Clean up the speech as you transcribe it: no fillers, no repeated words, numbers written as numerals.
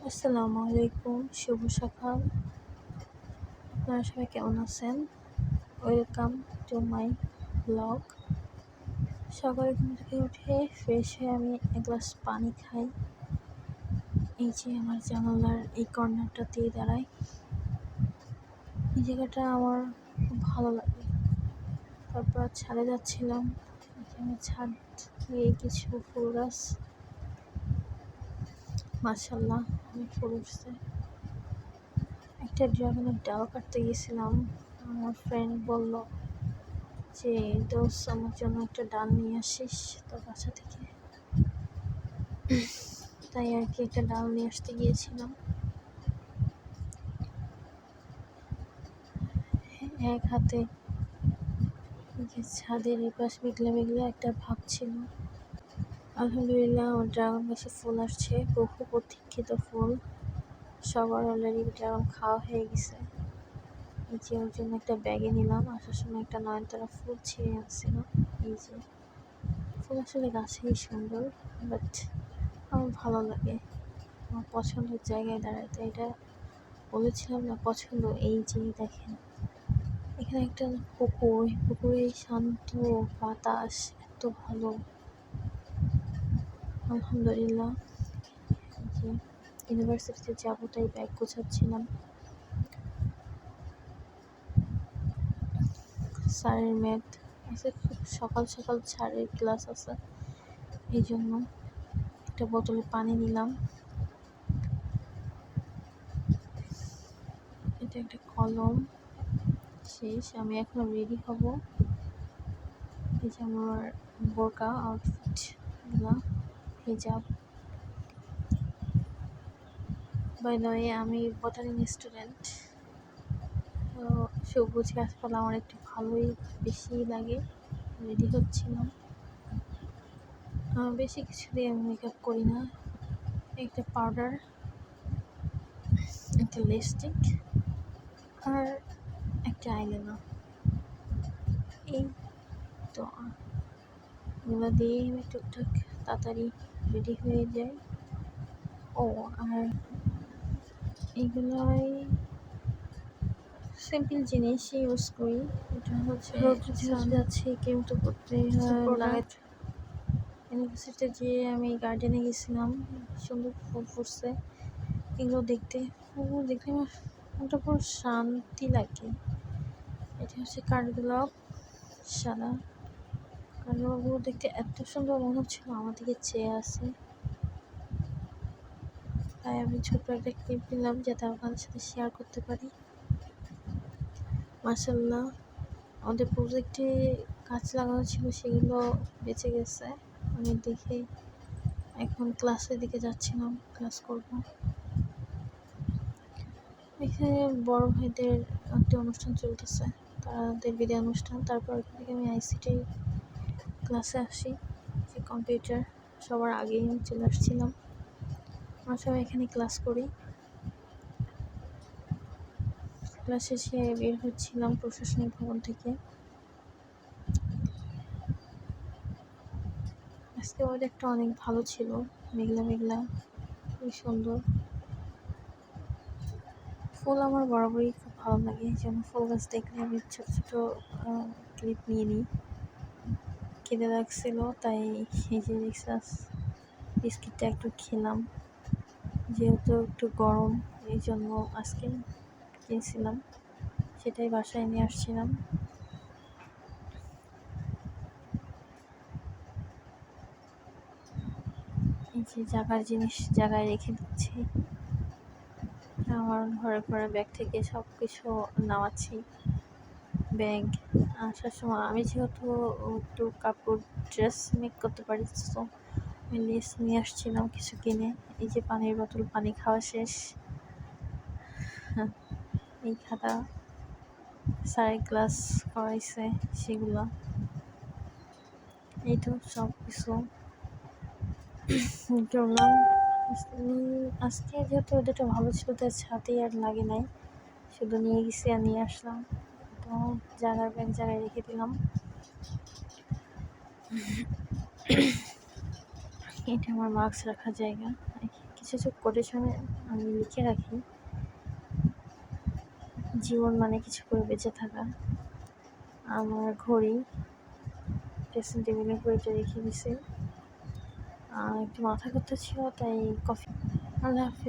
আসসালামু আলাইকুম, শুভ সকাল। আপনারা সবাই কেমন আছেন? Welcome to my blog. সকালে ঘুম থেকে উঠে ফ্রেশ হয়ে আমি এক গ্লাস পানি খাই। এই যে আমার জানালার এই কর্নারটাতেই দাঁড়াই। এই জায়গাটা আমার খুব ভালো লাগে। তারপর ছাদে যাচ্ছিলাম, এখানে ছাদ দিয়ে কিছু ফুল গাছ, মাশাআল্লাহ অনেক ফুল উঠছে। একটা ড্রাগনের ডাল কাটতে গেছিলাম, আমার ফ্রেন্ড বলল যে দোস্ত আমার জন্য একটা ডাল নিয়ে আসিস তোর বাসা থেকে। তাই আর কি একটা ডাল নিয়ে আসতে গিয়েছিলাম। এক হাতে যে ছাদের এপাশ মেঘলা মেঘলা একটা ভাব ছিল। আলহামদুলিল্লাহ আমার ড্রাগন গাছে ফুল আসছে, বহু প্রতীক্ষিত ফুল। সবার অলরেডি ড্রাগন খাওয়া হয়ে গেছে। এই যে ওর জন্য একটা ব্যাগে নিলাম, আসার সময় একটা নয়নতারা ফুল ছিঁড়ে আনছিল। এই যে ফুল আসলে গাছেই সুন্দর, বাট আমার ভালো লাগে, আমার পছন্দের জায়গায় দাঁড়াতে। এটা বলেছিলাম না পছন্দ। এই যে দেখেন এখানে একটা পুকুর, পুকুরে শান্ত বাতাস এত ভালো, আলহামদুলিল্লাহ। এই যে ইউনিভার্সিটিতে যাবো তাই ব্যাগ গোছাচ্ছিলাম। স্যারের ম্যাথ আছে, খুব সকাল সকাল স্যারের ক্লাস আছে, এই জন্য একটা বোতলে পানি নিলাম। এটা একটা কলম, শেষ। আমি এখন রেডি হব। এই যে আমার বোরকা আউটফিট গুলা, হিজাব। বাই দ্য ওয়ে আমি বোটানি স্টুডেন্ট, তো সবুজ গাছপালা আমার একটু ভালোই বেশি লাগে। রেডি হচ্ছিলাম, বেশি কিছু দিয়ে আমি মেকআপ করি না। একটা পাউডার, একটা লিপস্টিক আর একটা আইলাইনার, এই তো। এগুলো দিয়ে আমি টুকটাক তাড়াতাড়ি রেডি হয়ে যাই। ও আর এগুলোই সিম্পল জিনিসই ইউজ করি। এটা হচ্ছে রোদ্র যাচ্ছে ক্রিম তো করতেই হয়। ইউনিভার্সিটিতে যেয়ে আমি গার্ডেনে গেছিলাম, সুন্দর ফুল ফুটছে। এগুলো দেখতে, ফুল দেখলে আমার মনটা পুরো শান্তি লাগে। এটা হচ্ছে কাঠগোলাপ, সাদা। কাঠগোলাপগুলো দেখতে এত সুন্দর মনে হচ্ছিল আমার দিকে চেয়ে আছে, তাই আমি ছোট্ট একটা ক্লিপ নিলাম যাতে আপনাদের সাথে শেয়ার করতে পারি। মাশাআল্লাহ আমাদের প্রজেক্টে গাছ লাগানো ছিল, সেগুলো বেঁচে গেছে। আমি দেখে এখন ক্লাসের দিকে যাচ্ছিলাম, ক্লাস করব। এখানে বড় ভাইদের একটা অনুষ্ঠান চলতেছে, তাদের বিদায় অনুষ্ঠান। তারপর এখান থেকে আমি আইসিটি ক্লাসে আসি, যে কম্পিউটার সবার আগেই আমি চলে আসছিলাম। আমরা সবাই এখানে ক্লাস করি। ক্লাস শেষে বের হচ্ছিলাম প্রশাসনিক ভবন থেকে। আজকে ওয়েদারটা অনেক ভালো ছিল, মেঘলা মেঘলা, খুবই সুন্দর। ফুল আমার বরাবরই খুব ভালো লাগে, যেমন ফুল গাছ দেখলে আমি ছোট ছোট ক্লিপ নিয়ে নিই। খিদে লাগছিল তাই এই যে বিস্কিটটা একটু খেলাম, যেহেতু একটু গরম এই জন্য আজকে কিনছিলাম, সেটাই বাসায় নিয়ে আসছিলাম। এই যে জায়গার জিনিস জায়গায় রেখে দিচ্ছি, আমার ঘরে ঘরে ব্যাগ থেকে সব কিছু নামাচ্ছি। ব্যাগ আসার সময় আমি যেহেতু একটু কাপড় ড্রেস মেক করতে পারি, তো আমি লেস নিয়ে আসছিলাম কিছু কিনে। এই যে পানির বোতল, পানি খাওয়া শেষ। এই খাতা স্যারের ক্লাস করাইছে সেগুলো, এই তো সব কিছু করলাম। আজকে যেহেতু ওদেরটা ভালো ছিল তাই ছাদে আর লাগে নাই, শুধু নিয়ে গেছি আর নিয়ে আসলাম। তো জায়গার ব্যাগ জায়গায় রেখে দিলাম। এটা আমার মাস্ক রাখার জায়গা, কিছু কিছু কোটেশনে আমি লিখে রাখি, জীবন মানে কিছু করে বেঁচে থাকা। আমার ঘড়ি ড্রেসিং টেবিলে ঘড়িটা রেখে দিছি। একটু মাথা ব্যথা ছিল, তাই কফি। আল্লাহ হাফিজ।